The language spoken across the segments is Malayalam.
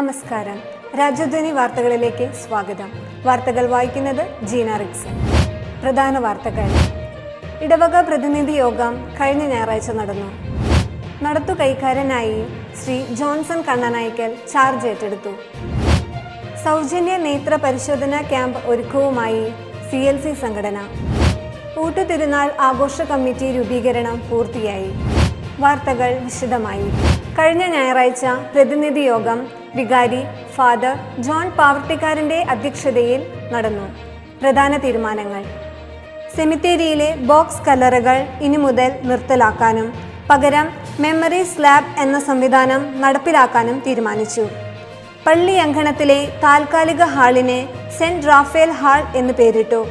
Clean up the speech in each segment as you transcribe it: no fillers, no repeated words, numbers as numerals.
നമസ്കാരം. രാജ്യധ്വനി വാർത്തകളിലേക്ക് സ്വാഗതം. വാർത്തകൾ വായിക്കുന്നത് ജീന റിക്സൺ. പ്രധാന വാർത്തകൾ. ഇടവക പ്രതിനിധി യോഗം കഴിഞ്ഞ ഞായറാഴ്ച നടന്നു. നടത്തു കൈക്കാരനായി ശ്രീ ജോൺസൺ കണ്ണനായ്ക്കൽ ചാർജ് ഏറ്റെടുത്തു. സൗജന്യ നേത്ര പരിശോധനാ ക്യാമ്പ് ഒരുക്കവുമായി CLC സംഘടന. ഊട്ടുതിരുനാൾ ആഘോഷ കമ്മിറ്റി രൂപീകരണം പൂർത്തിയായി. വാർത്തകൾ വിശദമായി. കഴിഞ്ഞ ഞായറാഴ്ച പ്രതിനിധി യോഗം വികാരി ഫാദർ ജോൺ പാവർട്ടിക്കാരൻ്റെ അധ്യക്ഷതയിൽ നടന്നു. പ്രധാന തീരുമാനങ്ങൾ: സെമിത്തേരിയിലെ ബോക്സ് കല്ലറകൾ ഇനി മുതൽ നിർത്തലാക്കാനും പകരം മെമ്മറി സ്ലാബ് എന്ന സംവിധാനം നടപ്പിലാക്കാനും തീരുമാനിച്ചു. പള്ളി അങ്കണത്തിലെ താൽക്കാലിക ഹാളിനെ സെന്റ് റാഫേൽ ഹാൾ എന്ന് പേരിട്ടു.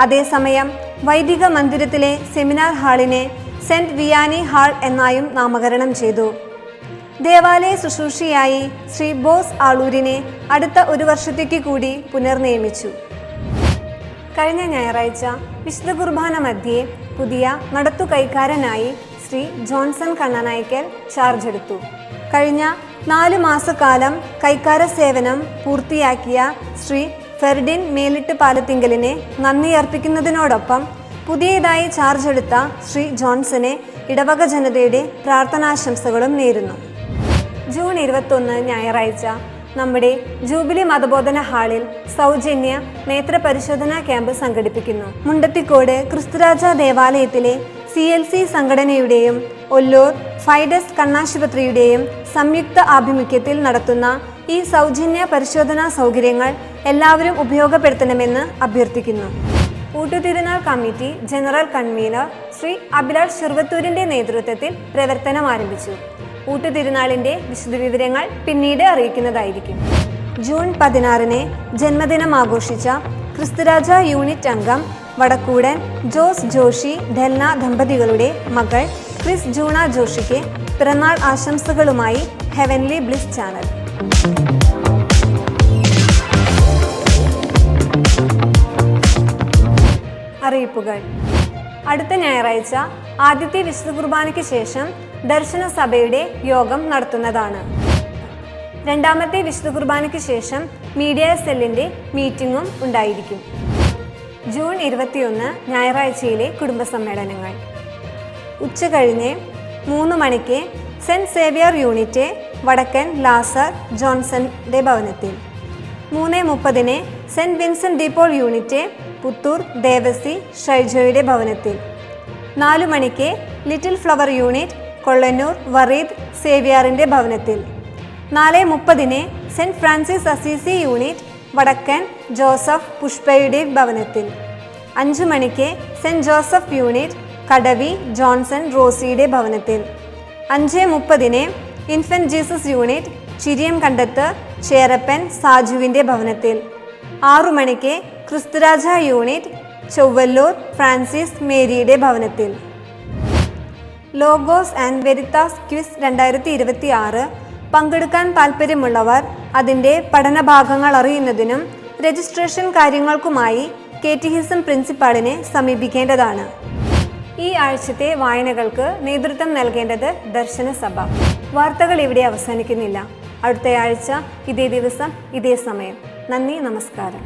അതേസമയം വൈദിക മന്ദിരത്തിലെ സെമിനാർ ഹാളിനെ സെന്റ് വിയാനി ഹാൾ എന്നായും നാമകരണം ചെയ്തു. ദേവാലയ ശുശ്രൂഷയായി ശ്രീ ബോസ് ആളൂരിനെ അടുത്ത 1 വർഷത്തേക്ക് കൂടി പുനർനിയമിച്ചു. കഴിഞ്ഞ ഞായറാഴ്ച വിശുദ്ധ കുർബാന മധ്യേ പുതിയ നടത്തു കൈക്കാരനായി ശ്രീ ജോൺസൺ കണ്ണനായ്ക്കൽ ചാർജ് എടുത്തു. കഴിഞ്ഞ 4 മാസക്കാലം കൈക്കാര സേവനം പൂർത്തിയാക്കിയ ശ്രീ ഫെർഡിൻ മേലിട്ട് പാലത്തിങ്കലിനെ നന്ദി അർപ്പിക്കുന്നതിനോടൊപ്പം പുതിയതായി ചാർജ് എടുത്ത ശ്രീ ജോൺസനെ ഇടവക ജനതയുടെ പ്രാർത്ഥനാശംസകളും നേരുന്നു. ജൂൺ 21 ഞായറാഴ്ച നമ്മുടെ ജൂബിലി മതബോധന ഹാളിൽ സൗജന്യ നേത്ര പരിശോധനാ ക്യാമ്പ് സംഘടിപ്പിക്കുന്നു. മുണ്ടത്തിക്കോട് ക്രിസ്തുരാജ ദേവാലയത്തിലെ CLC സംഘടനയുടെയും ഒല്ലൂർ ഫൈഡസ് കണ്ണാശുപത്രിയുടെയും സംയുക്ത ആഭിമുഖ്യത്തിൽ നടത്തുന്ന ഈ സൗജന്യ പരിശോധനാ സൗകര്യങ്ങൾ എല്ലാവരും ഉപയോഗപ്പെടുത്തണമെന്ന് അഭ്യർത്ഥിക്കുന്നു. ഊട്ടുതിരുനാൾ committee general convener Shri Abhilash ചെറുവത്തൂരിൻ്റെ നേതൃത്വത്തിൽ പ്രവർത്തനം ആരംഭിച്ചു. ഊട്ടുതിരുനാളിൻ്റെ വിശദവിവരങ്ങൾ പിന്നീട് അറിയിക്കുന്നതായിരിക്കും. ജൂൺ 16 ജന്മദിനം ആഘോഷിച്ച ക്രിസ്തുരാജ യൂണിറ്റ് അംഗം വടക്കൂടൻ ജോസ് ജോഷി ധൽന ദമ്പതികളുടെ മകൾ ക്രിസ് ജൂണ ജോഷിക്ക് പിറന്നാൾ ആശംസകളുമായി ഹെവൻലി ബ്ലിസ് ചാനൽ. അറിയിപ്പുകൾ. അടുത്ത ഞായറാഴ്ച ആദ്യത്തെ വിശുദ്ധ കുർബാനയ്ക്ക് ശേഷം ദർശന സഭയുടെ യോഗം നടത്തുന്നതാണ്. രണ്ടാമത്തെ വിശുദ്ധ കുർബാനയ്ക്ക് ശേഷം മീഡിയ സെല്ലിൻ്റെ മീറ്റിംഗും ഉണ്ടായിരിക്കും. ജൂൺ 21 ഞായറാഴ്ചയിലെ കുടുംബസമ്മേളനങ്ങൾ. ഉച്ചകഴിഞ്ഞ് 3 മണിക്ക് സെൻറ്റ് സേവിയർ യൂണിറ്റ് വടക്കൻ ലാസർ ജോൺസന്റെ ഭവനത്തിൽ. 3:30 Saint Vincent de Paul unit Puthur Devasi ഷൈജോയുടെ ഭവനത്തിൽ. 4 മണിക്ക് little flower unit Kollannur Vareed സേവിയാറിൻ്റെ ഭവനത്തിൽ. 4:30 Saint Francis Assisi unit Vadakkan Joseph പുഷ്പയുടെ ഭവനത്തിൽ. 5 മണിക്ക് Saint Joseph unit Kadavi Johnson റോസിയുടെ ഭവനത്തിൽ. 5:30 infant Jesus unit Chiriyam Kandath Cherappan സാജുവിൻ്റെ ഭവനത്തിൽ. 6 മണിക്ക് ക്രിസ്തുരാജ യൂണിറ്റ് ചൊവ്വല്ലൂർ ഫ്രാൻസിസ് മേരിയുടെ ഭവനത്തിൽ. ലോഗോസ് ആൻഡ് വെരിത്താസ് ക്വിസ് 2026 പങ്കെടുക്കാൻ താൽപ്പര്യമുള്ളവർ അതിൻ്റെ പഠനഭാഗങ്ങൾ അറിയുന്നതിനും രജിസ്ട്രേഷൻ കാര്യങ്ങൾക്കുമായി കേറ്റഹിസം പ്രിൻസിപ്പാളിനെ സമീപിക്കേണ്ടതാണ്. ഈ ആഴ്ചത്തെ വായനകൾക്ക് നേതൃത്വം നൽകേണ്ടത് ദർശന സഭ. വാർത്തകൾ ഇവിടെ അവസാനിക്കുന്നില്ല. അടുത്ത ആഴ്ച ഇതേ ദിവസം ഇതേ സമയം. നന്ദി, നമസ്കാരം.